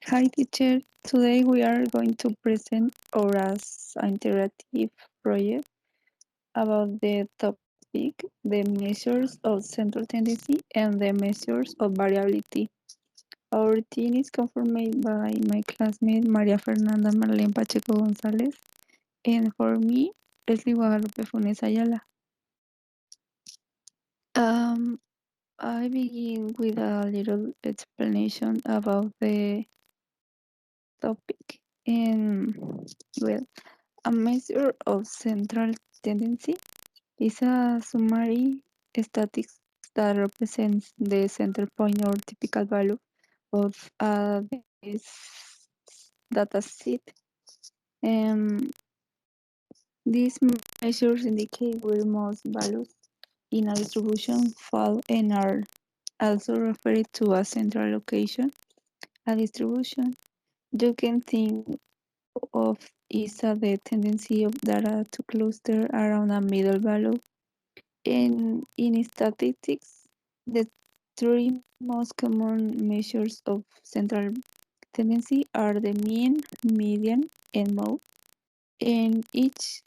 Hi teacher, today we are going to present our interactive project about the topic, the measures of central tendency and the measures of variability. Our team is confirmed by my classmate Maria Fernanda Marlene Pacheco Gonzalez and for me, Leslie Guadalupe Funes Ayala. Um, I begin with a little explanation about the topic and well, a measure of central tendency is a summary statistics that represents the center point or typical value of this data set. Um, these measures indicate where most values in a distribution fall and are also referred to as central location. A distribution you can think of is the tendency of data to cluster around a middle value. In statistics, the three most common measures of central tendency are the mean, median, and mode. And each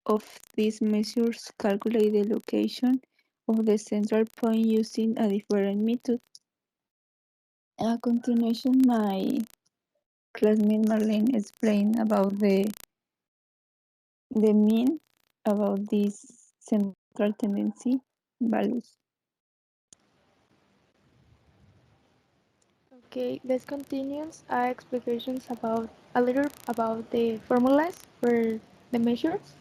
of these measures calculate the location of the central point using a different method. A continuation, my classmate Marlene explained about the mean about these central tendency values. Okay, this continues our explications about a little about the formulas for the measures.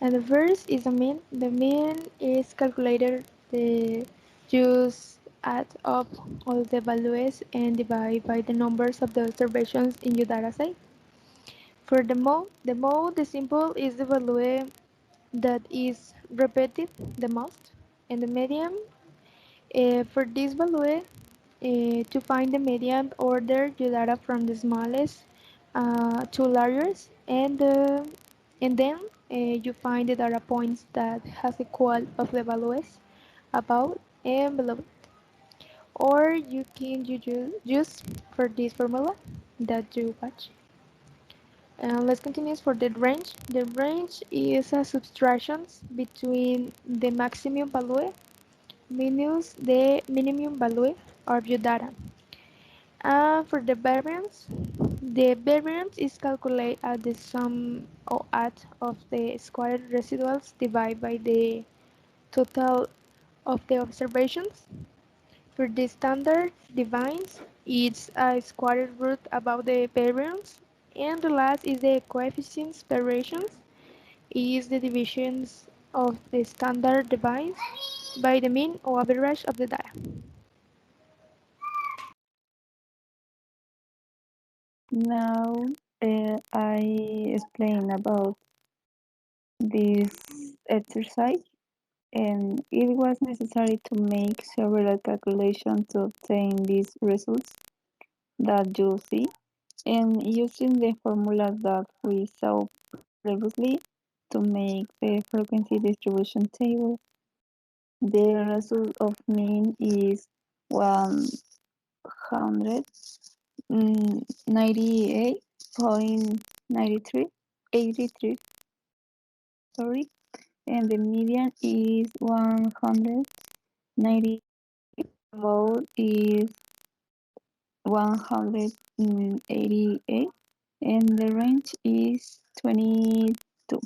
And the first is the mean. The mean is calculated the just add up all the values and divide by the numbers of the observations in your data set. For the simple is the value that is repeated the most, and the median for this value, to find the median, order the data from the smallest to largest, and then you find the data points that has equal of the values above and below it. Or you can use for this formula that you watch. Let's continue for the range. The range is a subtraction between the maximum value minus the minimum value of your data. For the variance is calculated as the sum or add of the squared residuals divided by the total of the observations. For the standard divides, it's a square root about the variance, and the last is the coefficients variations, is the divisions of the standard divides by the mean or average of the data. Now I explain about this exercise and it was necessary to make several calculations to obtain these results that you see and using the formulas that we saw previously to make the frequency distribution table. The result of mean is 198.83, sorry, and the median is 190, mode is 188, and the range is 22.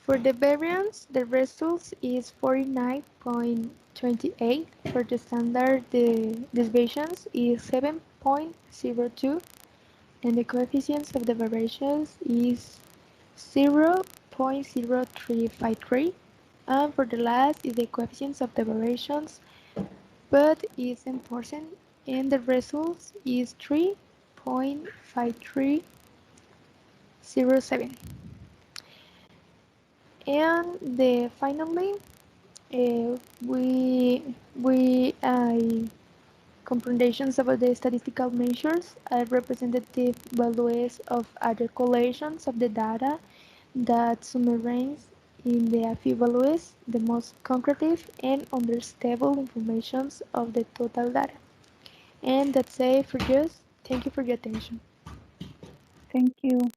For the variance, the result is 49.28. For the standard, the deviations is 7.02, and the coefficients of the variations is 0.0353. And for the last is the coefficients of the variations, but is important, and the result is 3.5307. And finally, we comprehensions about the statistical measures are representative values of other collections of the data that summarize in the few values the most concrete and understandable information of the total data. And that's it for just. Thank you for your attention. Thank you.